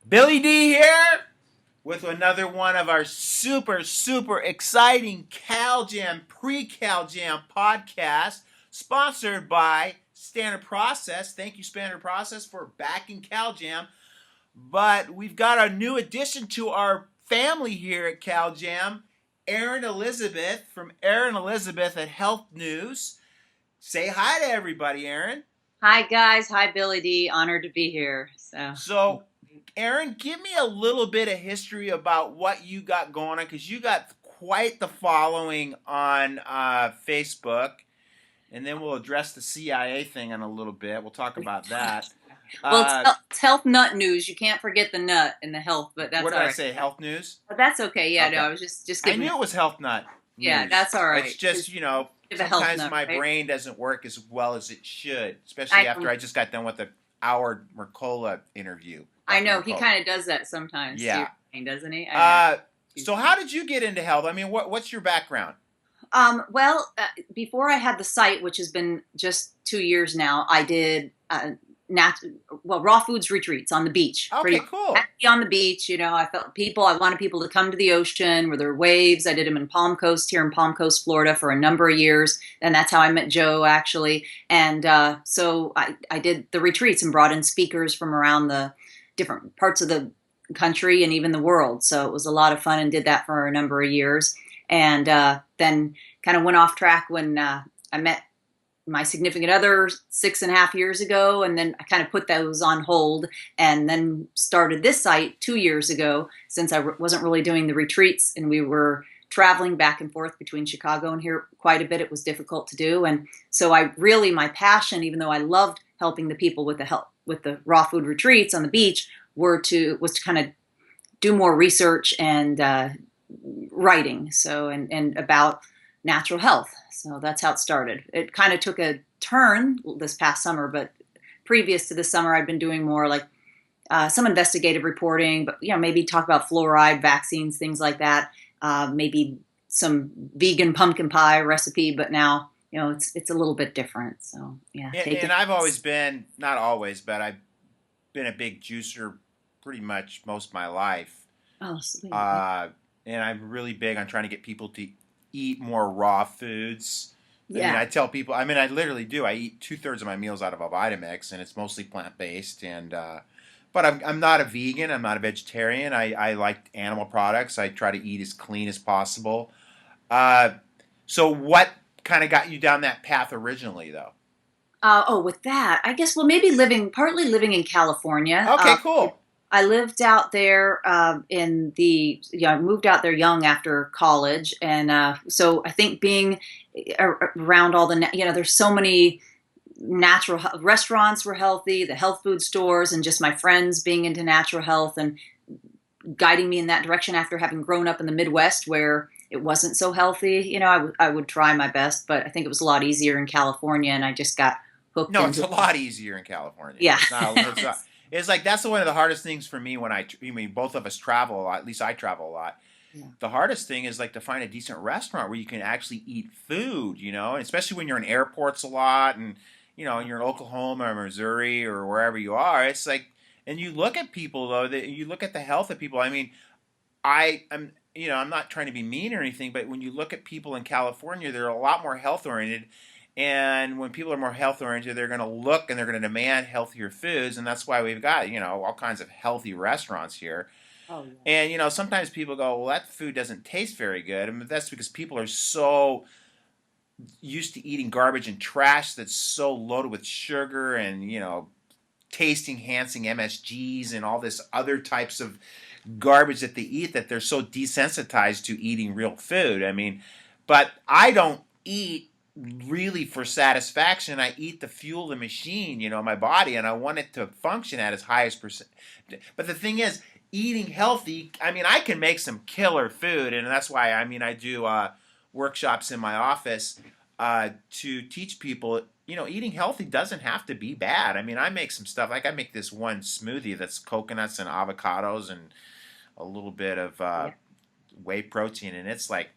Billy D here with another one of our super exciting Cal Jam pre-Cal Jam podcast sponsored by Standard Process. Thank you, Standard Process, for backing Cal Jam. But we've got a new addition to our family here at Cal Jam, Erin Elizabeth from Erin Elizabeth at Health News. Say hi to everybody, Erin. Hi guys, hi Billy D. Honored to be here. So, Erin, give me a little bit of history about what you got going on because you got quite the following on Facebook, and then we'll address the CIA thing in a little bit. We'll talk about that. Well, it's health nut news. You can't forget the nut and the health, but that's What all did I right. say? Health news? But that's okay. Yeah, Okay. no, I was just I giving. knew it was health nut Yeah, news. that's all right. It's just, Give a health sometimes nut, my right? brain doesn't work as well as it should, especially after I just got done with the Howard Mercola interview. I know he kind of does that sometimes. Yeah. To your brain, doesn't he? I know. So how did you get into health? I mean, what's your background? Well, before I had the site, which has been just 2 years now, I did raw foods retreats on the beach. Okay, cool. On the beach, I I wanted people to come to the ocean where there are waves. I did them in here in Palm Coast, Florida for a number of years. And that's how I met Joe, actually. And so I did the retreats and brought in speakers from around the different parts of the country and even the world. So it was a lot of fun and did that for a number of years. And then kind of went off track when I met my significant other 6.5 years ago, and then I kind of put those on hold and then started this site 2 years ago since I wasn't really doing the retreats and we were traveling back and forth between Chicago and here quite a bit. It was difficult to do. And so my passion, even though I loved helping the people with the raw food retreats on the beach, was to kind of do more research and writing. So, and about natural health. So that's how it started. It kind of took a turn this past summer, but previous to this summer, I've been doing more like some investigative reporting, but maybe talk about fluoride, vaccines, things like that. Maybe some vegan pumpkin pie recipe, but now it's a little bit different. So yeah. And I've always been, not always, but I've been a big juicer pretty much most of my life. Oh, sweet. And I'm really big on trying to get people to eat more raw foods. Yeah. I mean, I tell people, I literally do. I eat 2/3 of my meals out of a Vitamix, and it's mostly plant-based. And but I'm not a vegan. I'm not a vegetarian. I like animal products. I try to eat as clean as possible. So what kind of got you down that path originally, though? With that, I guess, well, maybe partly living in California. Okay, cool. I lived out there I moved out there young after college. And so I think being around all there's so many natural restaurants were healthy, the health food stores, and just my friends being into natural health and guiding me in that direction after having grown up in the Midwest where it wasn't so healthy. I would try my best, but I think it was a lot easier in California, and I just got hooked. No, it's a lot easier in California. Yeah. It's like that's one of the hardest things for me when both of us travel a lot. At least I travel a lot. Yeah. The hardest thing is like to find a decent restaurant where you can actually eat food, and especially when you're in airports a lot and, in your Oklahoma or Missouri or wherever you are. It's like, and you look at people though, you look at the health of people. I mean, I'm not trying to be mean or anything, but when you look at people in California, they're a lot more health oriented. And when people are more health oriented, they're going to look and they're going to demand healthier foods. And that's why we've got, all kinds of healthy restaurants here. Oh, yeah. And, sometimes people go, well, that food doesn't taste very good. I mean, that's because people are so used to eating garbage and trash that's so loaded with sugar and, taste enhancing MSGs and all this other types of garbage that they eat that they're so desensitized to eating real food. I mean, but I don't eat really for satisfaction. I eat to fuel the machine, my body, and I want it to function at its highest percent. But the thing is, eating healthy, I can make some killer food, and that's why, I do workshops in my office to teach people, eating healthy doesn't have to be bad. I make some stuff, like I make this one smoothie that's coconuts and avocados and a little bit of whey protein, and it's like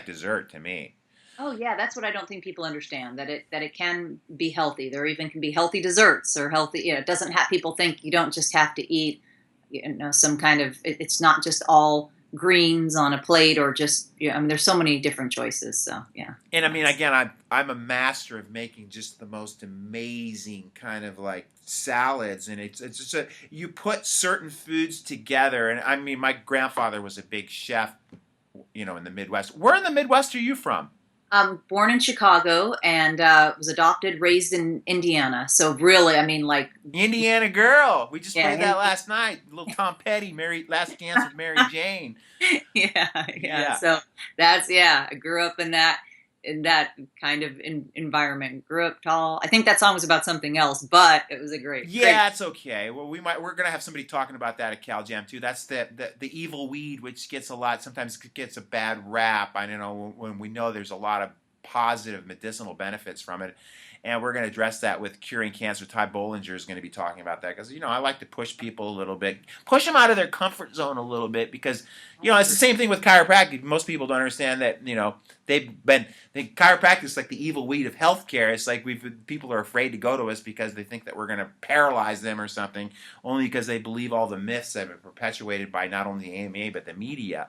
dessert to me. Oh yeah, that's what I don't think people understand, that it can be healthy. There even can be healthy desserts or healthy. It doesn't have people think you don't just have to eat some kind of, it's not just all greens on a plate or just, I mean, there's so many different choices. So yeah. And I mean, again, I'm a master of making just the most amazing kind of like salads, and it's just you put certain foods together. And I mean, my grandfather was a big chef, in the Midwest. Where in the Midwest are you from? Born in Chicago and was adopted, raised in Indiana. So really, I mean, like, Indiana girl. We just played yeah, that last night. Little Tom Petty, Mary, Last Dance with Mary Jane. yeah. Yeah. So that's, yeah. I grew up in that kind of environment. Grew up tall. I think that song was about something else, but it was a great. Yeah, it's okay. Well, we're gonna have somebody talking about that at Cal Jam too. That's the evil weed, which gets sometimes gets a bad rap. I don't know when we know there's a lot of positive medicinal benefits from it, and we're gonna address that with curing cancer. Ty Bollinger is gonna be talking about that because I like to push people a little bit, push them out of their comfort zone a little bit because it's the same thing with chiropractic. Most people don't understand that the chiropractic is like the evil weed of healthcare. It's like people are afraid to go to us because they think that we're going to paralyze them or something, only because they believe all the myths that have been perpetuated by not only the AMA but the media.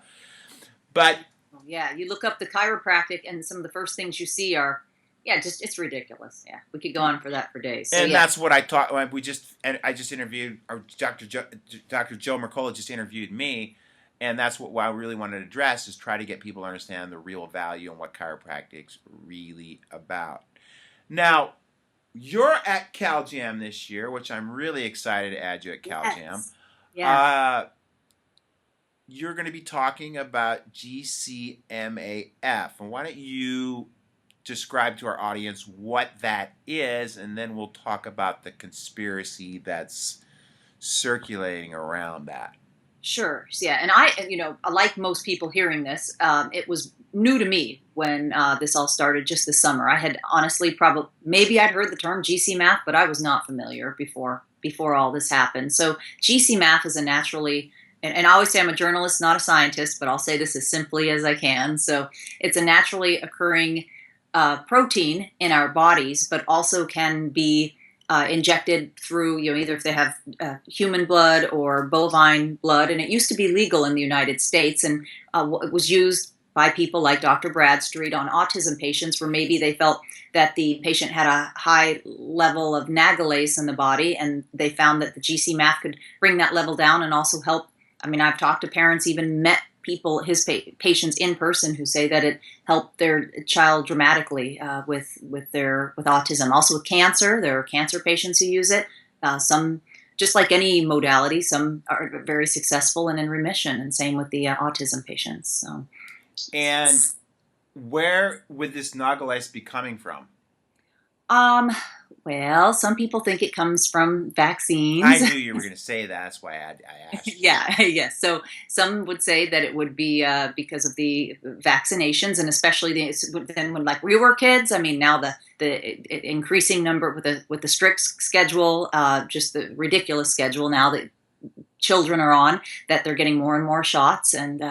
But Yeah, you look up the chiropractic, and some of the first things you see are, yeah, just it's ridiculous. Yeah, we could go on for that for days. So and yeah, that's what I taught. I just interviewed, or Dr. Joe Mercola just interviewed me, and that's what I really wanted to address is try to get people to understand the real value and what chiropractic's really about. Now, you're at Cal Jam this year, which I'm really excited to add you at Cal Jam. yes, yeah, Uh, you're going to be talking about GCMAF, and why don't you describe to our audience what that is, and then we'll talk about the conspiracy that's circulating around that. sure, yeah. And like most people hearing this, it was new to me when this all started just this summer. I had honestly probably maybe I'd heard the term GC math, but I was not familiar before all this happened. So GC math is a naturally and I always say I'm a journalist, not a scientist, but I'll say this as simply as I can. So it's a naturally occurring protein in our bodies, but also can be injected through, either if they have human blood or bovine blood. And it used to be legal in the United States, and it was used by people like Dr. Bradstreet on autism patients, where maybe they felt that the patient had a high level of nagalase in the body, and they found that the GC math could bring that level down and also help. I mean, I've talked to parents, even met people, his patients in person, who say that it helped their child dramatically with autism. Also with cancer, there are cancer patients who use it. Some, just like any modality, some are very successful and in remission, and same with the autism patients. So, And where would this nagalase be coming from? um, well, some people think it comes from I vaccines. knew you were going to say that. That's why I asked you. Yeah, yes. So some would say that it would be because of the vaccinations, and especially then when, like, we were kids. I mean, now the increasing number with the strict schedule, just the ridiculous schedule now that children are on, that they're getting more and more shots, and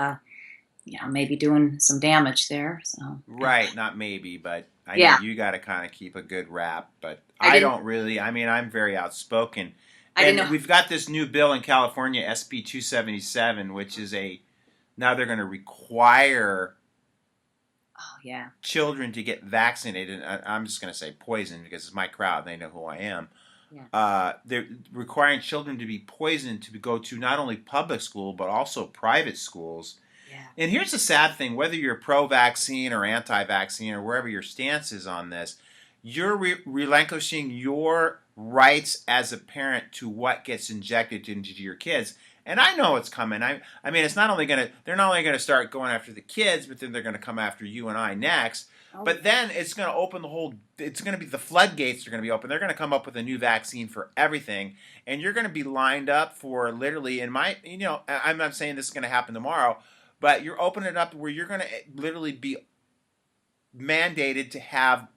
maybe doing some damage there. So Right, not maybe, but I know yeah, you got to kind of keep a good rap, but I I didn't don't really. I mean, I'm very outspoken. I didn't And know. we've got this new bill in California, SB 277, which is now they're going to require Oh yeah, children to get vaccinated. I'm just going to say poisoned because it's my crowd. They know who I am. yeah, They're requiring children to be poisoned to go to not only public school, but also private schools. yeah. And here's the sad thing, whether you're pro-vaccine or anti-vaccine or wherever your stance is on this, you're relinquishing your rights as a parent to what gets injected into your kids. And I know it's coming. I mean, they're not only going to start going after the kids, but then they're going to come after you and I next. Oh But then it's going to open it's going to be the floodgates are going to be open. They're going to come up with a new vaccine for everything. And you're going to be lined up for literally, I'm not saying this is going to happen tomorrow, but you're opening it up where you're going to literally be mandated to have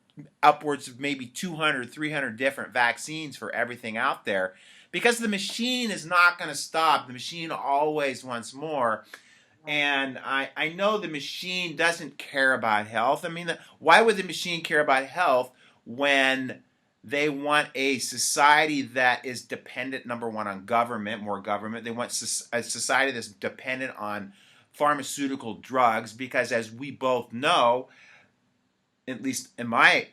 upwards of maybe 200, 300 different vaccines for everything out there because the machine is not going to stop. The machine always wants more. And I know the machine doesn't care about health. I mean, why would the machine care about health when They want a society that is dependent, number one, on government, more government. They want a society that's dependent on pharmaceutical drugs because, as we both know, at least in my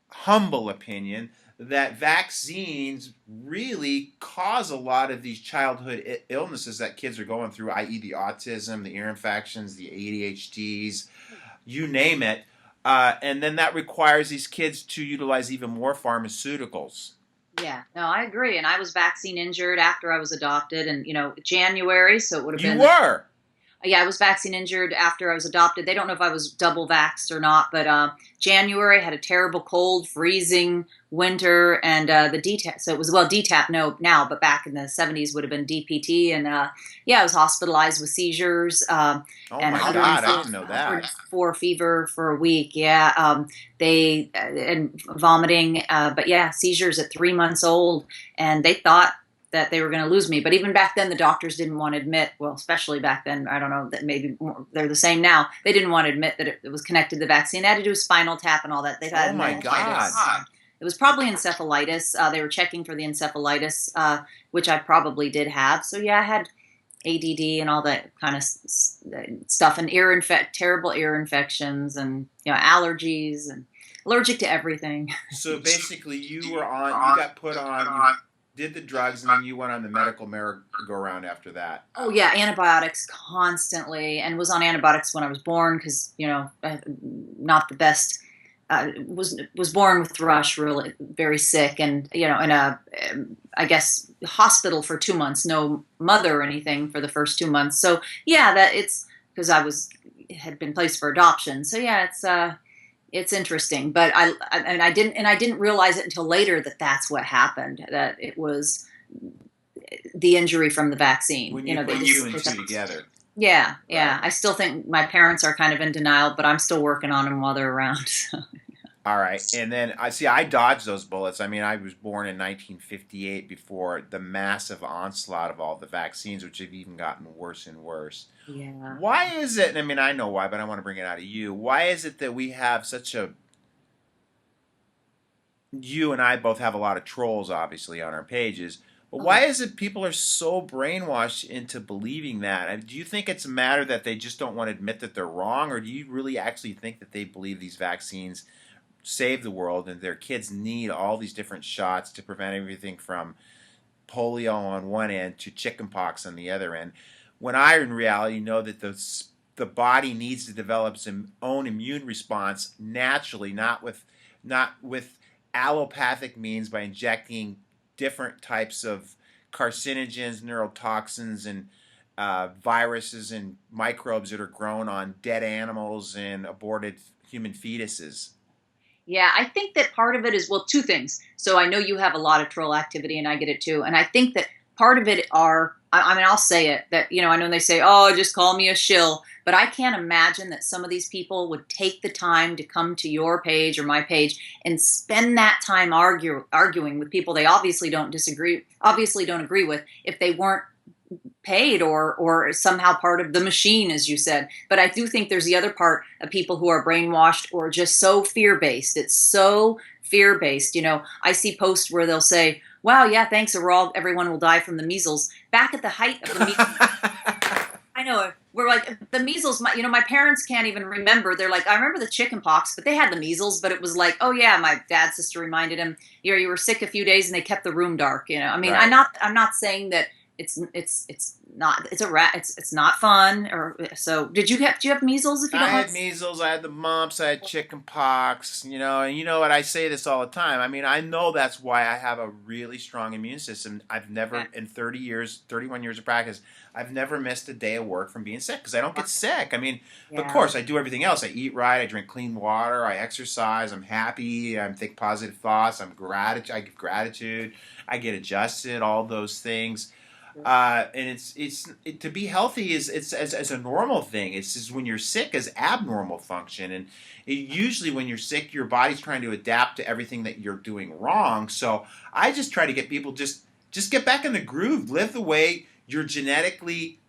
humble opinion, that vaccines really cause a lot of these childhood illnesses that kids are going through, i.e., the autism, the ear infections, the ADHDs, you name it. And then that requires these kids to utilize even more pharmaceuticals. Yeah, no, I agree. And I was vaccine injured after I was adopted, and January, so it would have You been were. yeah, I was vaccine injured after I was adopted. They don't know if I was double vaxxed or not, but January had a terrible cold, freezing winter, and the DTaP. So it was well DTaP no now, but back in the 70s would have been DPT, and yeah, I was hospitalized with seizures Oh and my God, I 104, didn't know that. 104 fever for a week. Yeah, they and vomiting, but yeah, seizures at 3 months old, and they thought that they were going to lose me. But even back then, the doctors didn't want to admit, well, especially back then, I don't know, that maybe they're the same now. They didn't want to admit that it was connected to the vaccine. They had to do a spinal tap and all that. They Oh had my God. meningitis. It was probably encephalitis. They were checking for the encephalitis, which I probably did have. So yeah, I had ADD and all that kind of stuff, and terrible ear infections, and allergies, and allergic to everything. So basically, you got put on, you did the drugs, and then you went on the medical merry-go-round after that. Oh yeah, antibiotics constantly, and was on antibiotics when I was born because not the best. Was born with thrush, really very sick, and in a I guess hospital for 2 months, no mother or anything for the first 2 months. So yeah, that it's because had been placed for adoption. So yeah, it's interesting, but I didn't realize it until later that that's what happened. That it was the injury from the vaccine. When you put two and two together. Yeah, yeah. Right. I still think my parents are kind of in denial, but I'm still working on them while they're around. So. All right, and then I dodged those bullets. I mean, I was born in 1958 before the massive onslaught of all the vaccines, which have even gotten worse and worse. Yeah. Why is it? And I mean, I know why, but I want to bring it out of you. Why is it that we have such a you and I both have a lot of trolls, obviously, on our pages. But why is it people are so brainwashed into believing that? Do you think it's a matter that they just don't want to admit that they're wrong, or do you really actually think that they believe these vaccines save the world and their kids need all these different shots to prevent everything from polio on one end to chickenpox on the other end? When I, in reality, know that the body needs to develop its own immune response naturally, not with allopathic means by injecting different types of carcinogens, neurotoxins, and viruses and microbes that are grown on dead animals and aborted human fetuses. Yeah, I think that part of it is, well, two things. So I know you have a lot of troll activity, and I get it too. And I think that part of it I mean, I'll say it that, I know they say, oh, just call me a shill. But I can't imagine that some of these people would take the time to come to your page or my page and spend that time arguing with people they obviously don't agree with if they weren't paid or somehow part of the machine, as you said. But I do think there's the other part of people who are brainwashed or just so fear-based. It's so fear-based. I see posts where they'll say, wow, yeah, thanks, everyone will die from the measles. Back at the height of the measles, I know, we're like, the measles, my parents can't even remember. They're like, I remember the chicken pox, but they had the measles, but it was like, oh yeah, my dad's sister reminded him, you were sick a few days and they kept the room dark. I mean, Right. I'm not saying that it's not, it's not fun. Or so do you have measles, if you I don't mind? had measles, I had the mumps, I had chicken pox, and you know what, I say this all the time. I mean, I know that's why I have a really strong immune system. I've never, Yeah. in 31 years of practice, I've never missed a day of work from being sick because I don't get sick. I mean, but of Yeah. course, I do everything else. I eat right, I drink clean water, I exercise, I'm happy, I think positive thoughts, I give gratitude, I get adjusted, all those things. And to be healthy is it's as a normal thing. It's just when you're sick as abnormal function, and usually when you're sick, your body's trying to adapt to everything that you're doing wrong. So I just try to get people just get back in the groove, live the way you're genetically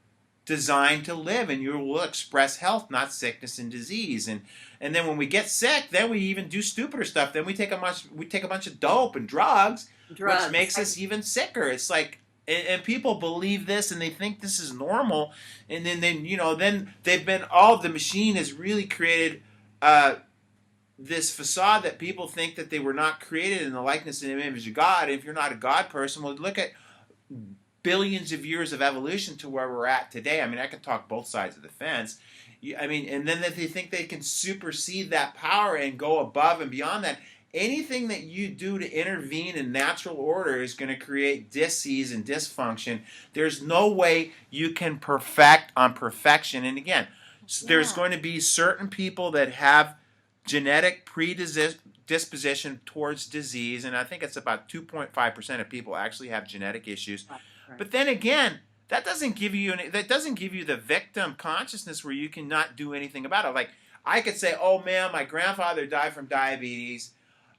designed to live, and you will express health, not sickness and disease. And then when we get sick, then we even do stupider stuff. Then we take a bunch of dope and drugs, which Drugs. makes us even sicker. It's like, and people believe this and they think this is normal, and then then they've been all the machine has really created this facade that people think that they were not created in the likeness and image of God. And if you're not a God person, well, look at billions of years of evolution to where we're at today. I mean, I can talk both sides of the fence. I mean, and then that they think they can supersede that power and go above and beyond that. Anything that you do to intervene in natural order is going to create dis-ease and dysfunction. There's no way you can perfect on perfection. And again, there's going to be certain people that have genetic predisposition towards disease, and I think it's about 2.5% of people actually have genetic issues. Right. But then again, that doesn't give you the victim consciousness where you can not do anything about it. Like, I could say, oh man, my grandfather died from diabetes.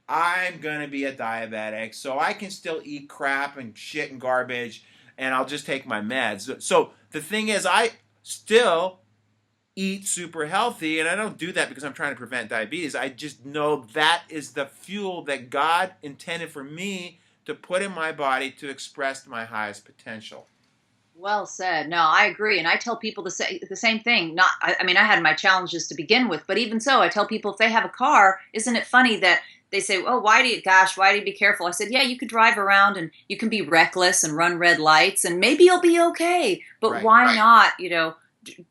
I'm going to be a diabetic, so I can still eat crap and shit and garbage, and I'll just take my meds. So the thing is, I still eat super healthy, and I don't do that because I'm trying to prevent diabetes. I just know that is the fuel that God intended for me to put in my body to express my highest potential. Well said. No, I agree, and I tell people the same thing. Not, I mean, I had my challenges to begin with, but even so, I tell people if they have a car, isn't it funny that they say, "Oh, why do you be careful?" I said, "Yeah, you could drive around and you can be reckless and run red lights, and maybe you'll be okay. But Right. why not?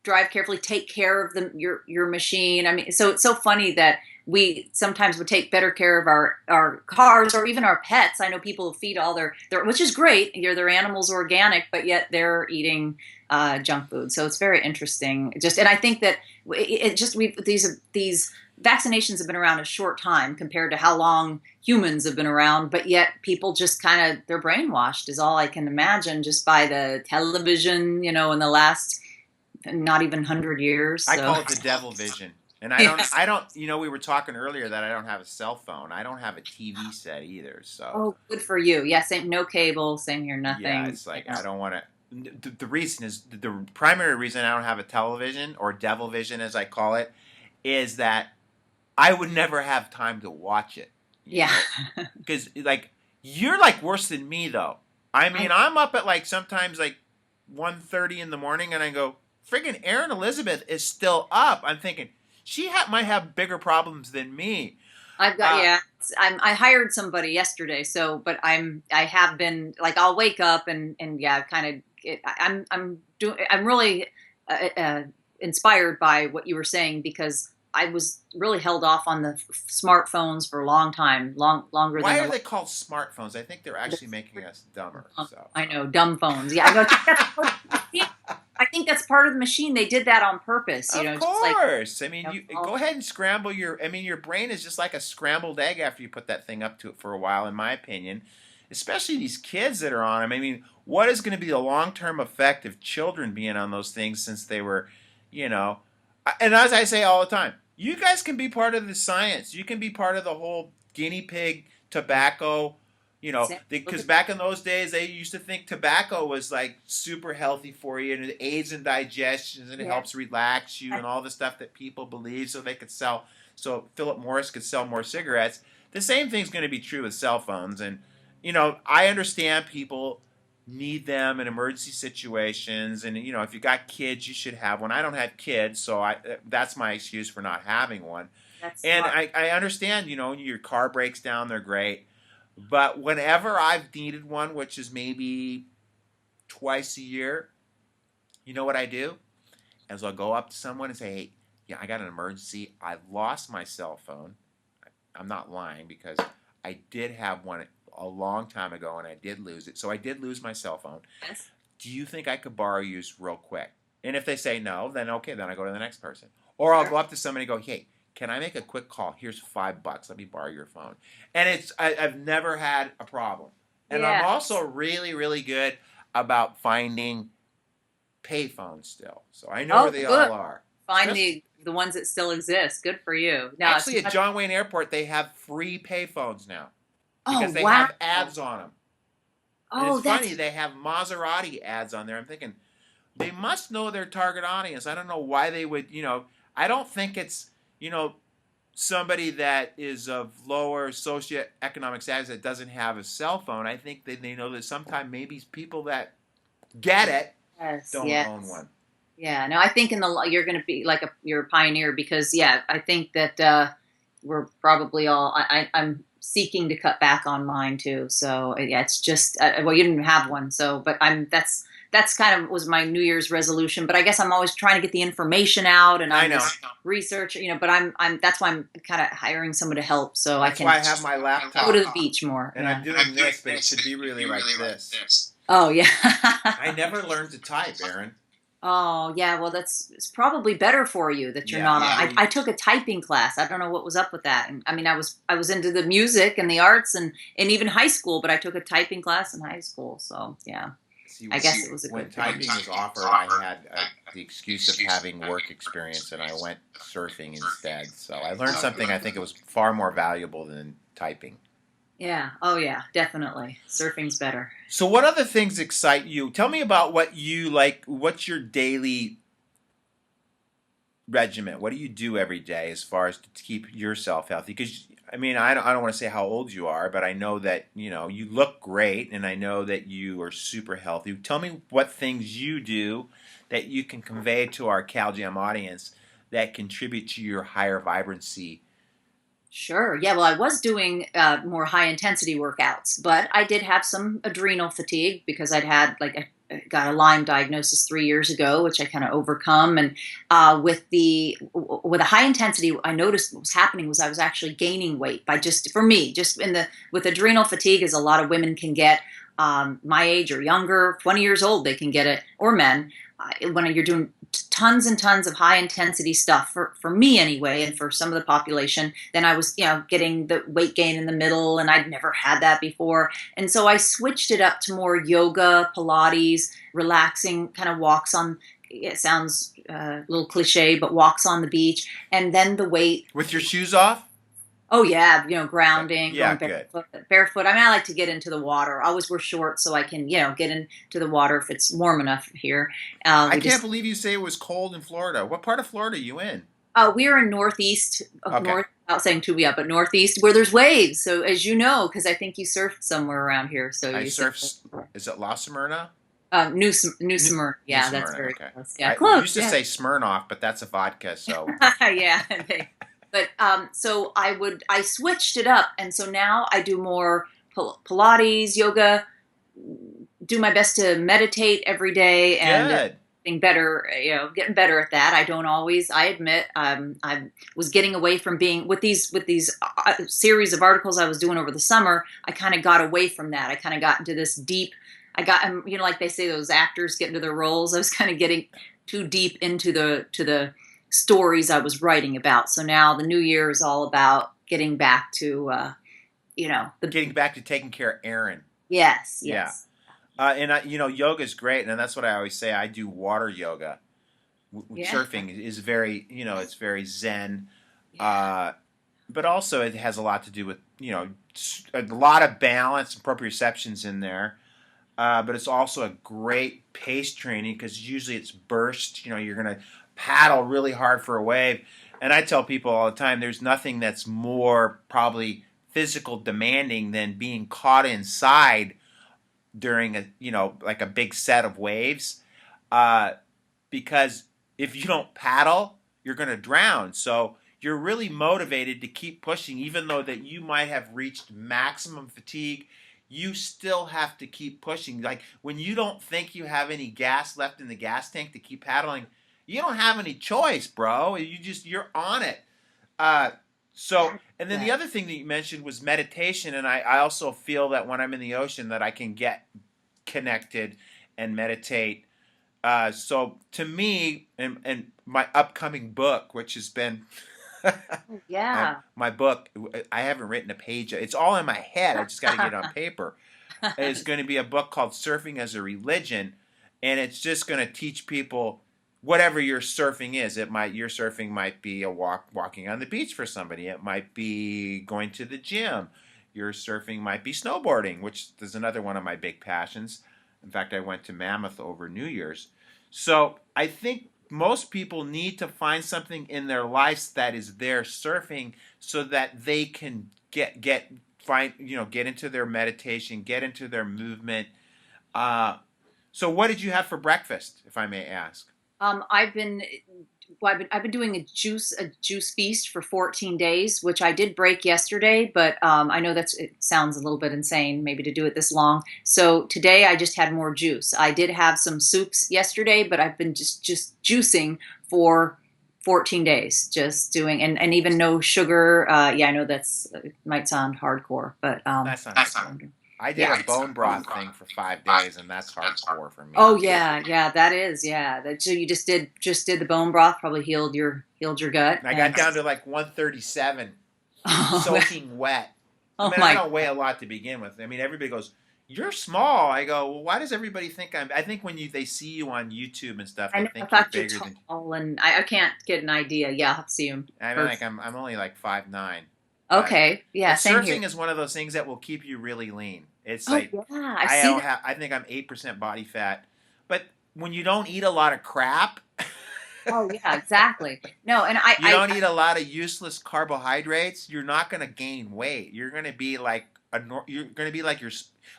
Drive carefully, take care of your machine." I mean, so it's so funny that we sometimes would take better care of our cars or even our pets. I know people who feed all their which is great. Their animals organic, but yet they're eating junk food. So it's very interesting. And I think that these vaccinations have been around a short time compared to how long humans have been around, but yet people just kind of, they're brainwashed is all I can imagine, just by the television, in the last not even 100 years. So. I call it the devil vision. And I don't, we were talking earlier that I don't have a cell phone. I don't have a TV set either. So. Oh, good for you. Yeah, same, no cable, same here, nothing. Yeah, it's like, I don't want to. The reason is, the primary reason I don't have a television, or devil vision as I call it, is that I would never have time to watch it. Yeah. Because, like, you're like worse than me, though. I mean, I'm up at like sometimes like 1:30 in the morning, and I go, friggin' Erin Elizabeth is still up. I'm thinking, she might have bigger problems than me. I've got I hired somebody yesterday, so but I have been like, I'll wake up and yeah, kind of I'm really inspired by what you were saying, because I was really held off on the smartphones for a long time, longer Why than. are they called smartphones? I think they're actually making us dumber. So. I know, dumb phones. Yeah, I think that's part of the machine. They did that on purpose. Of Just course. like, I mean, you go ahead and scramble your brain is just like a scrambled egg after you put that thing up to it for a while, in my opinion. Especially these kids that are on them. I mean, what is going to be the long-term effect of children being on those things since they were, and as I say all the time, you guys can be part of the science. You can be part of the whole guinea pig tobacco, because back in those days they used to think tobacco was like super healthy for you, and it aids in digestion, and it helps relax you, and all the stuff that people believe, so they could sell. So Philip Morris could sell more cigarettes. The same thing's going to be true with cell phones, and I understand people need them in emergency situations, and if you got kids, you should have one. I don't have kids, so that's my excuse for not having one. And I understand, your car breaks down, they're great, but whenever I've needed one, which is maybe twice a year, you know what I do? Is I'll go up to someone and say, hey, yeah, I got an emergency. I lost my cell phone. I'm not lying, because I did have one a long time ago, and I did lose it. So I did lose my cell phone. Yes. Do you think I could borrow yours real quick? And if they say no, then okay, then I go to the next person. Or I'll go up to somebody and go, hey, can I make a quick call? Here's $5. Let me borrow your phone. And I've never had a problem. And I'm also really, really good about finding payphones still. So I know where they all are. Find the ones that still exist. Good for you. Now, actually, at John Wayne Airport, they have free payphones now. Because they wow. have ads on them. And it's funny, they have Maserati ads on there. I'm thinking, they must know their target audience. I don't know why they would, I don't think it's, you know, somebody that is of lower socioeconomic status that doesn't have a cell phone. I think that they know that sometimes maybe people that get it Yes, don't own yes. one. Yeah, no, I think you're going to be like you're a pioneer because yeah, I think that we're probably all I'm seeking to cut back on mine too. So yeah, it's just well, you didn't have one, so but I'm that's kind of was my New Year's resolution. But I guess I'm always trying to get the information out, and I I'm know. this research, but I'm that's why I'm kind of hiring someone to help so I That's can why I have my go to laptop the beach more. and I'm Yeah. doing this, but it should be really like this. Oh yeah. I never learned to type, Aaron. Oh, yeah. Well, that's it's probably better for you that you're Yeah, not on. I took a typing class. I don't know what was up with that. And I mean, I was into the music and the arts and even high school, but I took a typing class in high school. So yeah, see, I guess it was a when good thing. typing was offered, I had the excuse of having work experience, and I went surfing instead. So I learned something I think it was far more valuable than typing. Yeah. Oh yeah, definitely. Surfing's better. So, what other things excite you? Tell me about what you like. What's your daily regiment? What do you do every day as far as to keep yourself healthy? Because I mean, I don't want to say how old you are, but I know that you look great, and I know that you are super healthy. Tell me what things you do that you can convey to our CalJam audience that contribute to your higher vibrancy. Sure. Yeah. Well, I was doing more high intensity workouts, but I did have some adrenal fatigue because I'd had I got a Lyme diagnosis 3 years ago, which I kind of overcome. And with a high intensity, I noticed what was happening was I was actually gaining weight by just for me, just in the with adrenal fatigue, as a lot of women can get my age or younger, 20 years old, they can get it, or men. When you're doing tons and tons of high intensity stuff for me anyway, and for some of the population, then I was, getting the weight gain in the middle, and I'd never had that before. And so I switched it up to more yoga, Pilates, relaxing kind of walks on, it sounds a little cliche, but walks on the beach. And then the weight, With your shoes off? oh yeah, Okay. grounding, Yeah, going good. barefoot. Barefoot. I mean, I like to get into the water. I always wear shorts so I can, get into the water if it's warm enough here. I We can't just believe you say it was cold in Florida. What part of Florida are you in? We are in northeast, Okay. north, not saying Tuvia, but northeast where there's waves. So as you know, because I think you surfed somewhere around here, so I you said surf. Is it La Smyrna? New New, Smyrna. New Yeah, that's Smyrna. very Okay. close. Yeah, I close. used to Yeah, say Smirnoff, but that's a vodka. So yeah. But so I switched it up, and so now I do more Pilates, yoga. Do my best to meditate every day, and good. getting better. Getting better at that. I don't always. I admit, I was getting away from being with these series of articles I was doing over the summer. I kind of got away from that. I kind of got into this deep. I got, like they say, those actors get into their roles. I was kind of getting too deep into the stories I was writing about. So now the new year is all about getting back to, the Getting back to taking care of Aaron. yes, Yeah. yes, And yoga is great, and that's what I always say. I do water yoga. yeah, Surfing is very, it's very zen, yeah, uh, but also it has a lot to do with, a lot of balance and proprioceptions in there. But it's also a great pace training because usually it's burst. You're gonna paddle really hard for a wave, and I tell people all the time, there's nothing that's more probably physical demanding than being caught inside during like a big set of waves, uh, because if you don't paddle, you're gonna drown. So you're really motivated to keep pushing, even though that you might have reached maximum fatigue. You still have to keep pushing. Like when you don't think you have any gas left in the gas tank to keep paddling, you don't have any choice, bro. You're on it. Uh, so, and then the yeah. other thing that you mentioned was meditation, and I also feel that when I'm in the ocean, that I can get connected and meditate. So to me, and my upcoming book, which has been Yeah. my book, I haven't written a page. It's all in my head. I just got to get it on paper. It's going to be a book called Surfing as a Religion, and it's just going to teach people whatever your surfing is. Your surfing might be a walking on the beach for somebody. It might be going to the gym. Your surfing might be snowboarding, which is another one of my big passions. In fact, I went to Mammoth over New Year's. So I think most people need to find something in their lives that is their surfing so that they can get find get into their meditation, get into their movement. Uh, so what did you have for breakfast, if I may ask? I've been I've been doing a juice feast for 14 days, which I did break yesterday, but I know it sounds a little bit insane maybe to do it this long. So today I just had more juice. I did have some soups yesterday, but I've been just juicing for 14 days, just doing and even no sugar. Yeah, I know it might sound hardcore, but That's not hardcore. I did yeah. a bone broth thing for 5 days, and that's hardcore for me. Oh yeah, yeah, that is, yeah. That so you just did the bone broth, probably healed your gut, And I got and down to like 137, oh, soaking wet. I oh mean, I my, don't weigh a lot to begin with. I mean, everybody goes, "You're small." I go, "Well, why does everybody think I'm?" I think when they see you on YouTube and stuff, I they know. I think you're thought you're bigger than. tall, and I can't get an idea. Yeah, I'll have to see you. I mean, like I'm only like 5'9", but Okay, yeah, same here. surfing is one of those things that will keep you really lean. It's Oh like yeah, I I see don't that. have. I think I'm 8% body fat, but when you don't eat a lot of crap. Oh yeah, exactly. No, and You don't eat a lot of useless carbohydrates, you're not going to gain weight. You're going to be like you're going to be like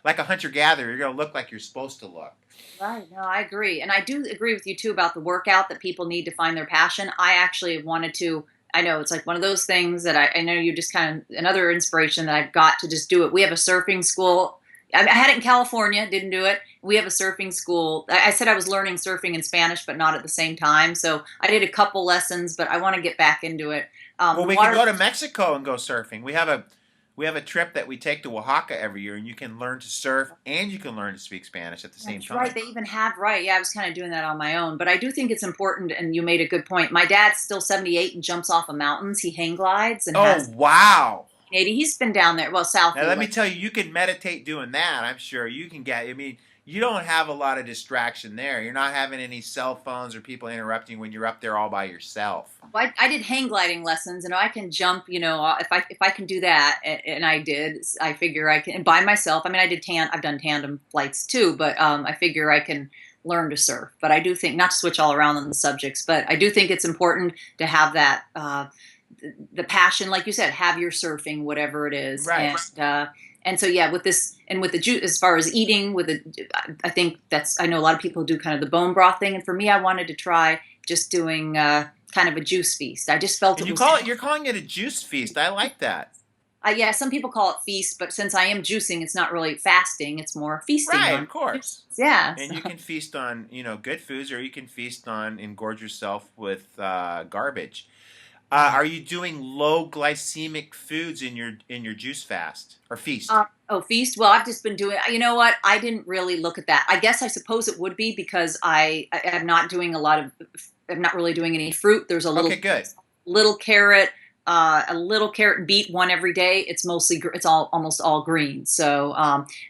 like a hunter gatherer. You're going to look like you're supposed to look. right. No, I agree. And I do agree with you too about the workout that people need to find their passion. I actually wanted to, I know it's like one of those things that I know you just kind of, another inspiration that I've got to just do it. We have a surfing school. I had it in California, didn't do it. We have a surfing school. I said I was learning surfing in Spanish, but not at the same time. So I did a couple lessons, but I want to get back into it. Well, The we could water. go to Mexico and go surfing. We have a trip that we take to Oaxaca every year, and you can learn to surf and you can learn to speak Spanish at the same That's right. time. They even have, right. Yeah, I was kind of doing that on my own. But I do think it's important, and you made a good point. My dad's still 78 and jumps off of mountains. He hang glides and Oh, has wow. 80. He's been down there, well, Now southly. let me Like, tell you, you can meditate doing that. I'm sure you can get. I mean, you don't have a lot of distraction there. You're not having any cell phones or people interrupting when you're up there all by yourself. I did hang gliding lessons, and I can jump. If I can do that, and I did, I figure I can by myself. I mean, I've done tandem flights too, but I figure I can learn to surf. But I do think not to switch all around on the subjects, but I do think it's important to have that. The passion, like you said, have your surfing, whatever it is, Right. and so yeah, with this and with the juice, as far as eating, I think I know a lot of people do kind of the bone broth thing, and for me, I wanted to try just doing kind of a juice feast. I just felt And it was. you're calling it a juice feast. I like that. Yeah, some people call it feast, but since I am juicing, it's not really fasting; it's more feasting Right, on of course. juice. Yeah, And so, you can feast on, good foods, or you can feast on engorge yourself with garbage. Are you doing low glycemic foods in your juice fast or feast? oh, feast. Well, I've just been doing. You know what? I didn't really look at that. I suppose it would be because I am not doing a lot of. I'm not really doing any fruit. There's a Okay, good. little carrot, a little carrot and beet one every day. It's all almost all green. So,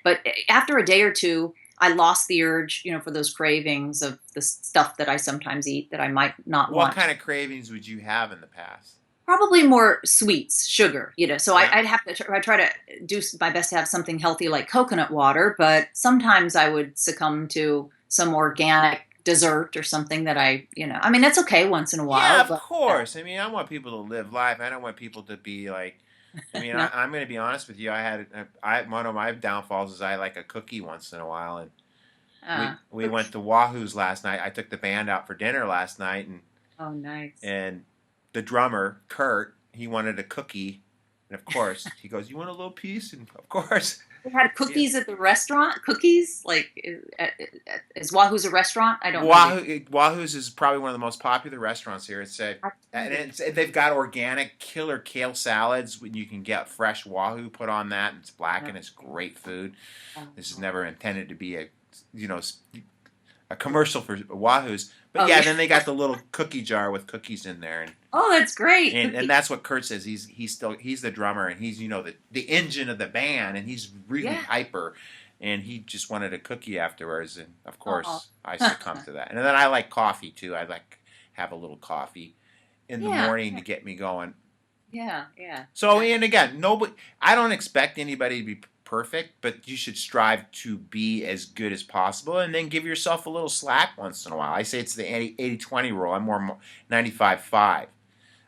but after a day or two, I lost the urge, for those cravings of the stuff that I sometimes eat that I might not What want. kind of cravings would you have in the past? Probably more sweets, sugar, So Yeah. I'd have to. I try to do my best to have something healthy like coconut water, but sometimes I would succumb to some organic dessert or something that I mean, that's okay once in a Yeah, while, of but course. I mean, I want people to live life. I don't want people to be like. I mean, no. I'm going to be honest with you. I one of my downfalls is I like a cookie once in a while, and we Uh, we went to Wahoo's last night. I took the band out for dinner last night, and oh, nice. and the drummer Kurt, he wanted a cookie, and of course he goes, "You want a little piece?" And of course, They had yeah. cookies at the restaurant. Cookies, like, is Wahoo's a restaurant? I don't know. Wahoo's is probably one of the most popular restaurants here. They've got organic killer kale salads when you can get fresh Wahoo put on that, and it's black and it's great food. This is never intended to be you know a commercial for Wahoo's, but Oh, yeah, yeah. then they got the little cookie jar with cookies in there, and Oh, that's great. and that's what Kurt says. He's the drummer, and he's the engine of the band, and he's really Yeah. hyper, and he just wanted a cookie afterwards, and of Oh, course I succumbed to that. And then I like coffee too. I like have a little coffee in the yeah, morning to get me going. yeah, yeah. So and again, nobody. I don't expect anybody to be perfect, but you should strive to be as good as possible, and then give yourself a little slack once in a while. I say it's the 80-20 rule. I'm more 95-5.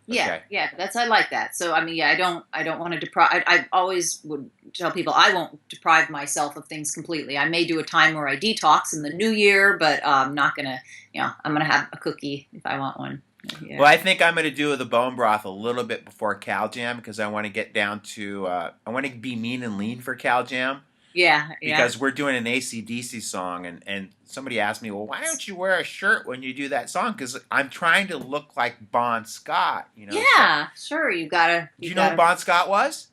Yeah, Okay. yeah, that's I like that. So I mean, yeah, I don't want to deprive. I always would tell people I won't deprive myself of things completely. I may do a time where I detox in the new year, but I'm not gonna, I'm gonna have a cookie if I want one. Well, Yeah, I think I'm going to do the bone broth a little bit before Cal Jam because I want to get down to I want to be mean and lean for Cal Jam yeah, yeah, because we're doing an AC/DC song, and somebody asked me, well, why don't you wear a shirt when you do that song? Because I'm trying to look like Bon Scott, So, yeah. Sure, do you you know who gotta. Bon Scott was?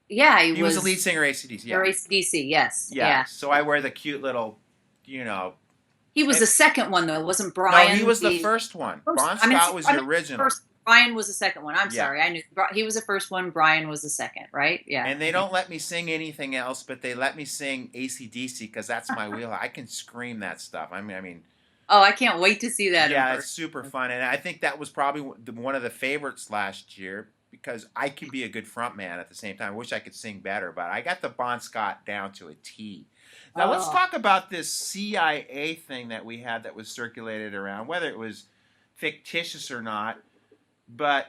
Yeah, he He was the was lead singer of AC/DC. Yeah, or ACDC. Yes, yeah. yeah. So I wear the cute little, you know. He was And, the second one though, wasn't no, he Brian was the the first one. first? Bon Scott was I the meant original. first. Brian was the second one. I'm Yeah. sorry, I knew he was the first one. Brian was the second, right? Yeah. And they don't let me sing anything else, but they let me sing AC/DC because that's my wheel. I can scream that stuff. I mean, Oh, I can't wait to see that in yeah, it's person. super fun, and I think that was probably one of the favorites last year because I can be a good front man at the same time. I wish I could sing better, but I got the Bon Scott down to a T. Now let's Oh, talk about this CIA thing that we had that was circulated around, whether it was fictitious or not, but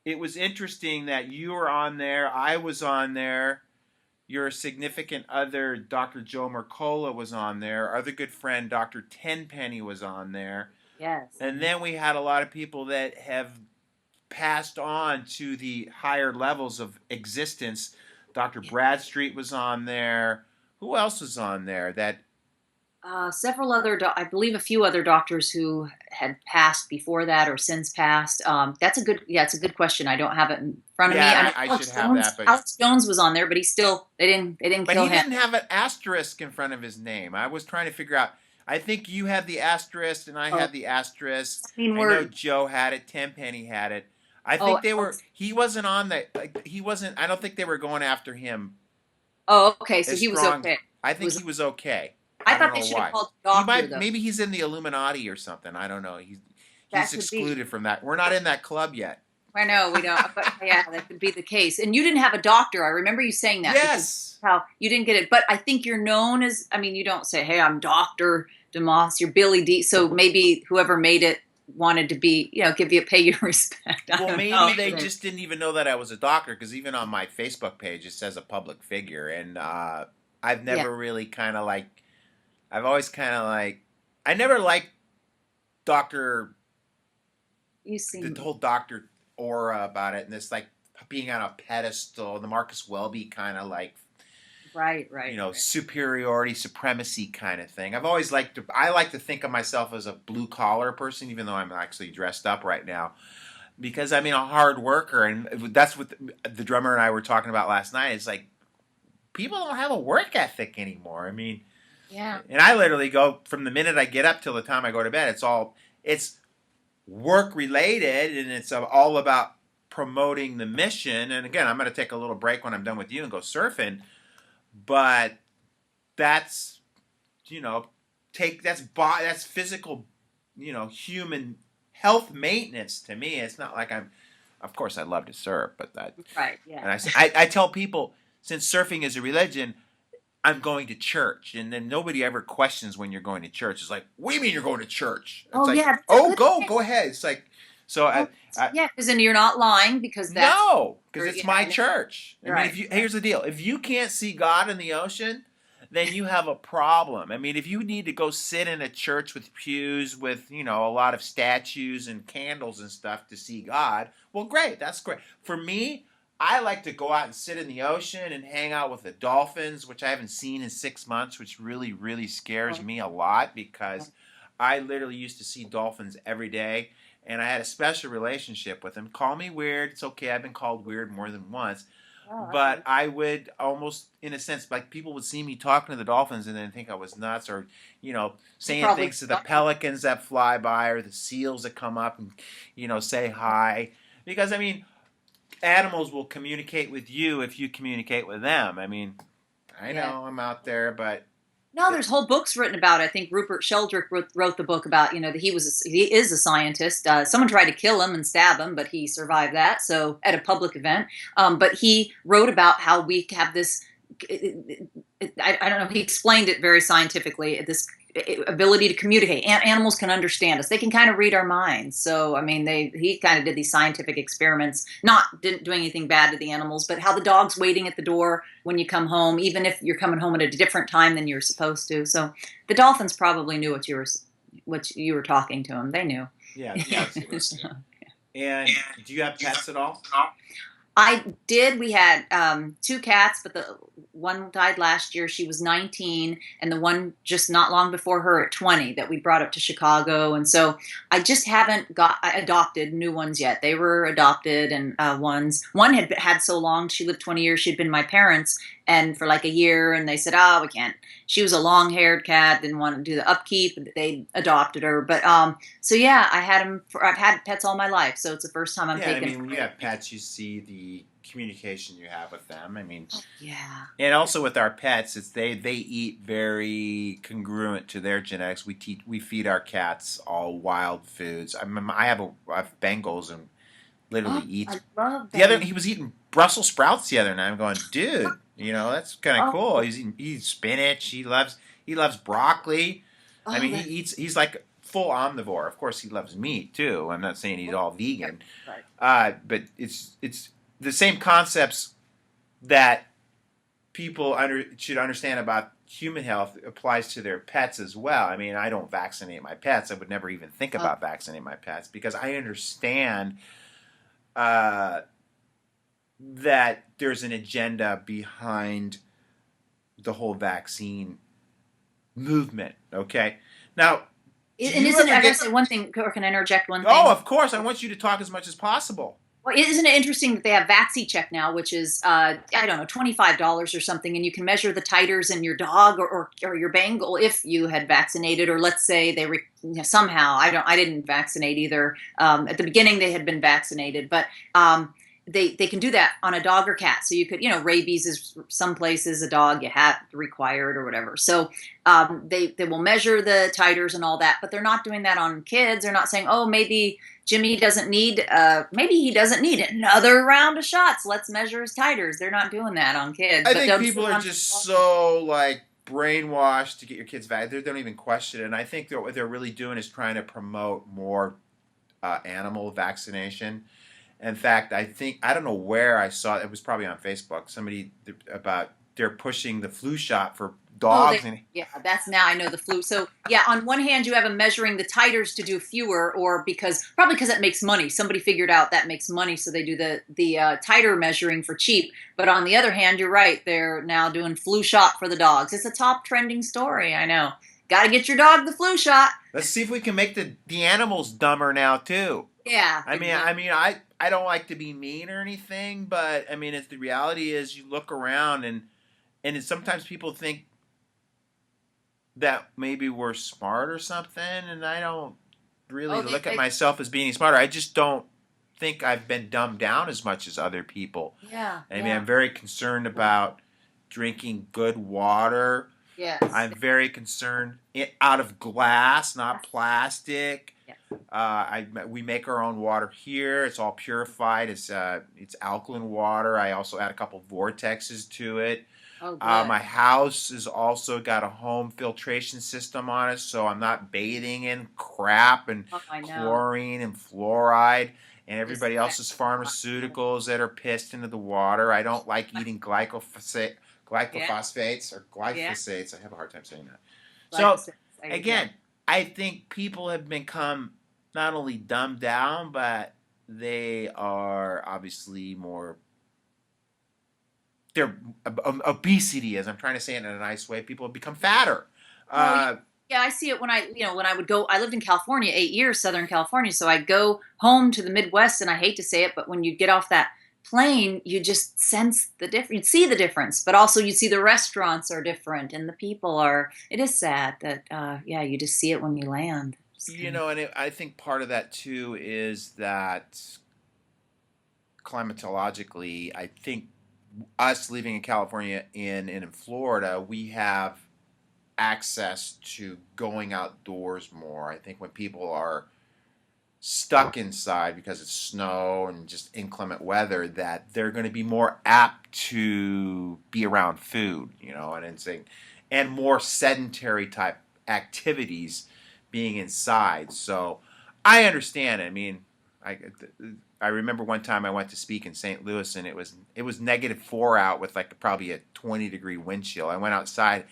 it was interesting that you were on there, I was on there, your significant other, Dr. Joe Mercola, was on there. Our other good friend, Dr. Tenpenny, was on there. yes. And then we had a lot of people that have passed on to the higher levels of existence. Dr. Bradstreet was on there. Who else was on there? That Several other, I believe, a few other doctors who had passed before that or since passed. It's a good question. I don't have it in front of me. I yeah, know I should have that, but Alex Jones was on there, but they didn't but kill he him. didn't have an asterisk in front of his name. I was trying to figure out. I think you had the asterisk and I Oh, had the asterisk. I mean, I know Joe had it. Tenpenny had it. I oh, think they were. He wasn't on the. Like, he wasn't. I don't think they were going after him oh, okay. So as he was strong. okay. I It think was. he was okay. I I don't thought they know should have why. called the He doctor might. though. Maybe he's in the Illuminati or something. I don't know. He's That could be. excluded from that. We're not in that club yet. I know we don't, but yeah, that could be the case. And you didn't have a doctor. I remember you saying that because Yes. how you didn't get it. But I think you're known as. I mean, you don't say, "Hey, I'm Doctor DeMoss." You're Billy D. So maybe whoever made it wanted to be, pay you respect. I Well, don't maybe know. they just didn't even know that I was a doctor because even on my Facebook page it says a public figure, and I've Yeah, never really kind of like. I've always kind of like. I never liked Doctor you the seem whole doctor aura about it, and this like being on a pedestal, the Marcus Welby kind of like right, right, right. superiority, supremacy kind of thing. I've always liked to. I like to think of myself as a blue collar person, even though I'm actually dressed up right now. Because I mean, a hard worker, and that's what the drummer and I were talking about last night. It's like people don't have a work ethic anymore. I mean, Yeah, and I literally go from the minute I get up till the time I go to bed. It's work related, and it's all about promoting the mission. And again, I'm going to take a little break when I'm done with you and go surfing. But that's that's physical, human health maintenance to me. It's not like I'm. Of course, I love to surf, but right. Yeah, and I tell people since surfing is a religion, I'm going to church, and then nobody ever questions when you're going to church. It's like, what do you mean you're going to church? It's oh like, yeah, that's a oh, good go ahead. It's like, so well, I yeah, because then you're not lying because that's no, because it's my I know. church. I mean, Right. here's the deal: if you can't see God in the ocean, then you have a problem. I mean, if you need to go sit in a church with pews with a lot of statues and candles and stuff to see God, well, great, that's great. For me, I like to go out and sit in the ocean and hang out with the dolphins, which I haven't seen in 6 months, which really, really scares me a lot because I literally used to see dolphins every day. And I had a special relationship with them. Call me weird. It's okay. I've been called weird more than once. Oh, But okay. I would almost, in a sense, like people would see me talking to the dolphins and then think I was nuts or, You saying probably things to the pelicans that fly by or the seals that come up and, say hi. Because, I mean, animals will communicate with you if you communicate with them. I mean, I Yeah. know I'm out there, but No, there's whole books written about it. I think Rupert Sheldrake wrote the book about that he is a scientist. Someone tried to kill him and stab him, but he survived that. So at a public event, but he wrote about how we have this I don't know. He explained it very scientifically. This ability to communicate. Animals can understand us. They can kind of read our minds. So, I mean, he kind of did these scientific experiments, not didn't do anything bad to the animals, but how the dog's waiting at the door when you come home, even if you're coming home at a different time than you're supposed to. So, the dolphins probably knew what you were talking to them. They knew. Yeah, that's good. And do you have pets at all? I did. We had two cats, but the one died last year. She was 19, and the one just not long before her at 20 that we brought up to Chicago. And so I just haven't got adopted new ones yet. They were adopted, and ones. One had so long. She lived 20 years. She'd been my parents, and for like a year, and they said, "Oh, we can't." She was a long-haired cat. Didn't want to do the upkeep. They adopted her, but so yeah, I've had pets all my life, so it's the first time I'm Yeah, I taking. mean, when you have pets, you see the communication you have with them. I mean, Yeah. and also with our pets, it's they eat very congruent to their genetics. We feed our cats all wild foods. I have Bengals and literally Oh, eats I love the other. them. He was eating Brussels sprouts the other night. I'm going, dude, that's kind of Oh, cool. He eats spinach. He loves broccoli. I oh, mean, he's like full omnivore. Of course, he loves meat too. I'm not saying he's all vegan, right. but it's the same concepts that should understand about human health applies to their pets as well. I mean, I don't vaccinate my pets. I would never even think Oh, about vaccinating my pets because I understand uh, that there's an agenda behind the whole vaccine movement. Okay, now do and you isn't it? ever I gotta get? say one thing, or can I interject one Oh, thing? of course. I want you to talk as much as possible. Well, isn't it interesting that they have VaxiCheck now, which is I don't know, $25 or something, and you can measure the titers in your dog or your Bengal if you had vaccinated, or let's say somehow I didn't vaccinate either. At the beginning they had been vaccinated, but they can do that on a dog or cat. So you could, rabies is some places a dog you have required or whatever. So they will measure the titers and all that, but they're not doing that on kids. They're not saying, oh, maybe he doesn't need another round of shots. Let's measure his titers. They're not doing that on kids, I but think they'll do people it are on. just so like brainwashed to get your kids vaccinated. They don't even question it. And I think that what they're really doing is trying to promote more animal vaccination. In fact, I don't know where I saw it. It was probably on Facebook. Somebody about they're pushing the flu shot for Oh, dogs. And yeah, that's now I know the flu. So yeah, on one hand you have them measuring the titers to do fewer, or probably because it makes money. Somebody figured out that makes money, so they do the titer measuring for cheap. But on the other hand, you're right. They're now doing flu shot for the dogs. It's a top trending story. I know. Got to get your dog the flu shot. let's see if we can make the animals dumber now too. Yeah, I don't like to be mean or anything, but I mean, it's the reality is you look around sometimes people think that maybe we're smart or something, and I don't really oh, look at myself as being smarter. I just don't think I've been dumbed down as much as other people. yeah, I mean, yeah, I'm very concerned about drinking good water. yes, I'm very concerned out of glass, not plastic. yes. We make our own water here. It's all purified. It's alkaline water. I also add a couple vortexes to it. Oh, good. My house has also got a home filtration system on it, so I'm not bathing in crap and Oh, I know. chlorine and fluoride and Just everybody else's pharmaceuticals that are pissed into the water. I don't like eating yeah, glycophosphates or yeah. glyphosates. I have a hard time saying that. So Glyphosate. Yeah. again, I think people have become not only dumbed down, but they are obviously more their obesity, as I'm trying to say it in a nice way, people have become fatter. Oh, yeah. Uh, Yeah, I see it when I would go. I lived in California 8 years, Southern California. So I'd go home to the Midwest, and I hate to say it, but when you get off that plane, you just sense the difference. You'd see the difference, but also you see the restaurants are different, and the people are. It is sad that, yeah, you just see it when you land. Just kind of. I think part of that too is that climatologically, I think us living in California and in Florida, we have access to going outdoors more. I think when people are stuck inside because it's snow and just inclement weather, that they're going to be more apt to be around food, and more sedentary type activities being inside. So I understand. I mean, I I remember one time I went to speak in St. Louis, and it was -4 out with like probably a 20-degree wind chill. I went outside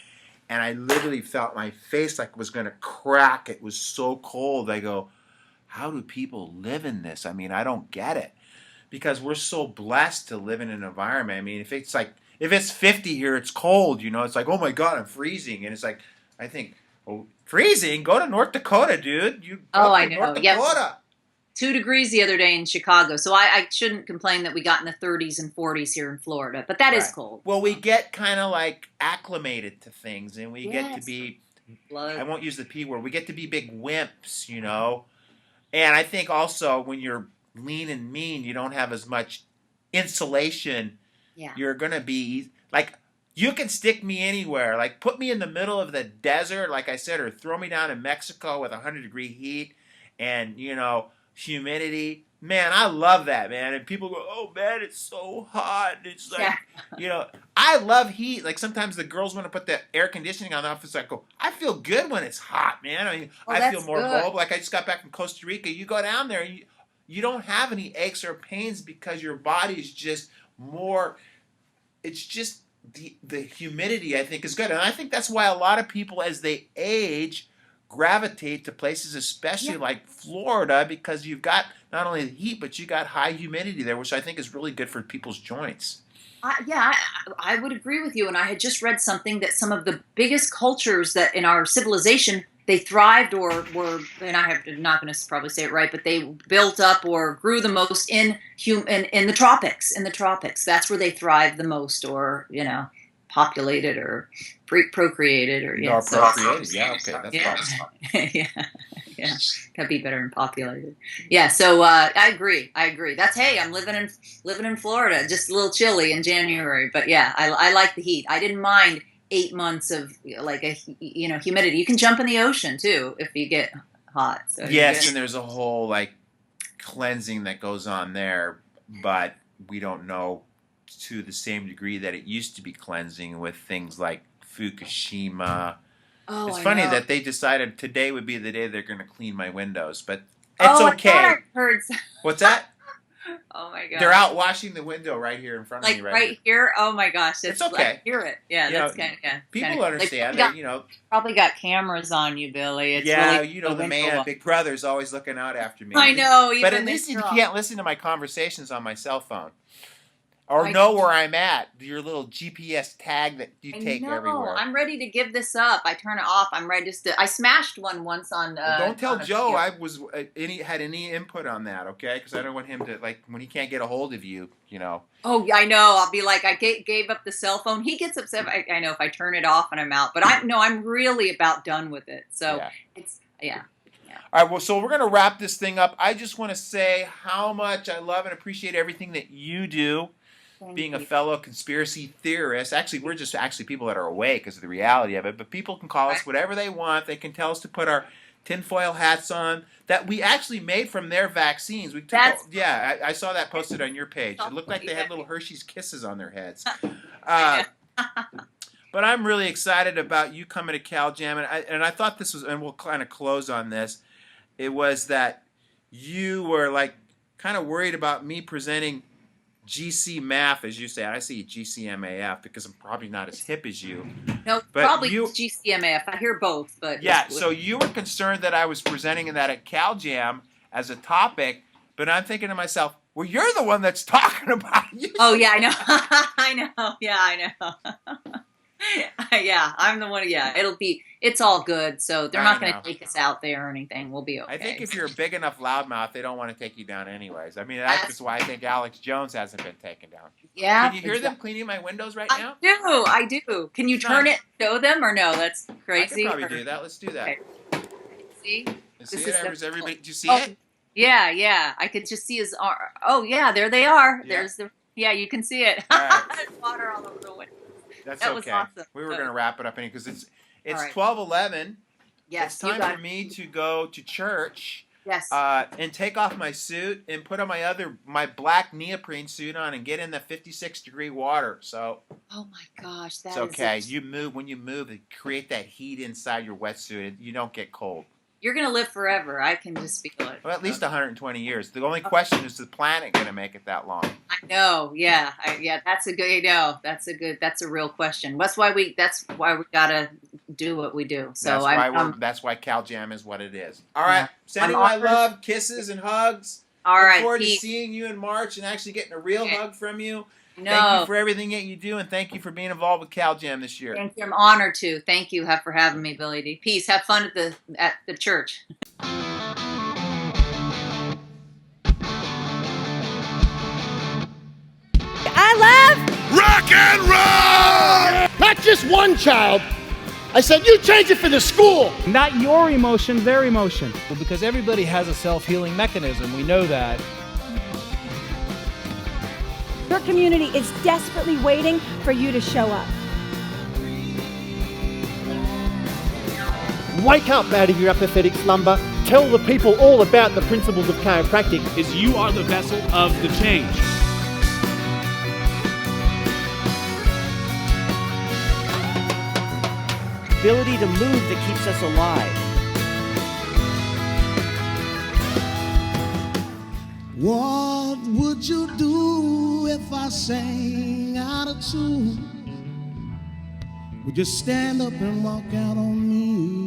and I literally felt my face like it was going to crack. It was so cold. I go, how do people live in this? I mean, I don't get it, because we're so blessed to live in an environment. I mean, if it's 50 here, it's cold. It's like, oh my God, I'm freezing, and it's like, I think, oh, freezing? Go to North Dakota, dude. You go Oh, up I to North know. Yep. Dakota. 2 degrees the other day in Chicago. So I shouldn't complain that we got in the 30s and 40s here in Florida, but that is Right. cold. Well, we get kind of like acclimated to things, and we get to Yes. be, I Blood. won't use the P word, we get to be big wimps. And I think also when you're lean and mean, you don't have as much insulation. Yeah. You're going to be like, you can stick me anywhere. Like, put me in the middle of the desert, like I said, or throw me down in Mexico with 100-degree heat and, humidity. Man, I love that, man. And people go, oh, man, it's so hot. It's like, Yeah. I love heat. Like, sometimes the girls want to put the air conditioning on the office. I go, I feel good when it's hot, man. I mean, Oh, I feel that's more good. mobile. Like, I just got back from Costa Rica. You go down there, you don't have any aches or pains because your body's just more, it's just the humidity, I think, is good. And I think that's why a lot of people, as they age, gravitate to places, especially Yeah. like Florida, because you've got not only the heat, but you got high humidity there, which I think is really good for people's joints. I would agree with you. And I had just read something that some of the biggest cultures that in our civilization they thrived or were, and I'm not going to probably say it right, but they built up or grew the most in the tropics. In the tropics, that's where they thrived the most, or populated or procreated, or Or So procreated, yeah, okay, that's yeah, possible. yeah, yeah. That'd be better than populated. Yeah. So I agree. I agree. Hey, I'm living in Florida. Just a little chilly in January, but yeah, I like the heat. I didn't mind 8 months of like a humidity. You can jump in the ocean too if you get hot. So Yes, and there's a whole like cleansing that goes on there, but we don't know to the same degree that it used to be cleansing with things like Fukushima. Oh, It's I funny know. that they decided today would be the day they're going to clean my windows, but it's Oh, I okay. thought I heard. What's that? Oh my god. They're out washing the window right here in front of Like me right here. Oh my gosh, It's I okay. hear it. Yeah, You that's know, kind of People kinda, understand they that, probably got cameras on you, Billy. It's yeah, really the window man, wash. Big Brother's always looking out after me. I know. But at Even least this you girl. can't listen to my conversations on my cell phone. Or I know where I'm at. Your little GPS tag that you I take know. everywhere. I'm ready to give this up. I turn it off. I'm ready to. I smashed one once on. Well, don't tell on a Joe video. I was had any input on that, okay? Because I don't want him to, like, when he can't get a hold of you. Oh, I know. I'll be like, I gave up the cell phone. He gets upset. I know if I turn it off and I'm out. But I'm really about done with it. So Yeah. it's yeah. All right, well, so we're going to wrap this thing up. I just want to say how much I love and appreciate everything that you do, Thank being a you. fellow conspiracy theorist. Actually, we're just people that are awake because of the reality of it. But people can call us whatever they want. They can tell us to put our tinfoil hats on that we actually made from their vaccines. I saw that posted on your page. It looked like they had little Hershey's Kisses on their heads. But I'm really excited about you coming to Cal Jam, and I thought this was, and we'll kind of close on this. It was that you were like kind of worried about me presenting GC math, as you say. I see GCMAF because I'm probably not as hip as you. No, But probably you, GCMAF. I hear both, but yeah. So you were concerned that I was presenting that at Cal Jam as a topic, but I'm thinking to myself, well, you're the one that's talking about it. Oh yeah, I know. I know. Yeah, I know. Yeah, I'm the one. Yeah, it's all good. So they're not going to take us out there or anything. We'll be okay. I think if you're a big enough loudmouth, they don't want to take you down anyways. I mean, that's why I think Alex Jones hasn't been taken down. Yeah. Can you hear them cleaning my windows right now? I do. Can you turn it, show them, or no? That's crazy. I could probably do that. Let's do that. Okay. See? Everybody, do you see it? Yeah. I could just see his arm. Oh, yeah, there they are. Yeah. You can see it. All right. There's water all over the window. That okay. Was awesome. We were going to wrap it up because it's right. 12:11. Yes, it's time for me to go to church. Yes. and take off my suit and put on my black neoprene suit on and get in the 56-degree water. So Oh my gosh, it's that is okay. You move when you move, it create that heat inside your wetsuit. You don't get cold. you're gonna live forever. I can just feel it. Well, at least 120 years. The only question is the planet going to make it that long? I know. Yeah. Yeah. That's a good. You know, That's a real question. That's why we. That's why we gotta do what we do. So That's why CalJam is what it is. All Yeah. right, sending my love, kisses, and hugs. All Look right. forward to Pete. seeing you in March and actually getting a real Okay. hug from you. No. Thank you for everything that you do, and thank you for being involved with CalJam this year. Thank you. I'm honored to. Thank you for having me, Billy D. Peace. Have fun at the church. I love rock and roll! Not just one child. I said, you change it for the school. Not your emotion, their emotion. Well, because everybody has a self-healing mechanism. We know that. Your community is desperately waiting for you to show up. Wake up out of your apathetic slumber. Tell the people all about the principles of chiropractic. Is you are the vessel of the change. Ability to move that keeps us alive. What would you do if I sang out of tune? Would you stand up and walk out on me?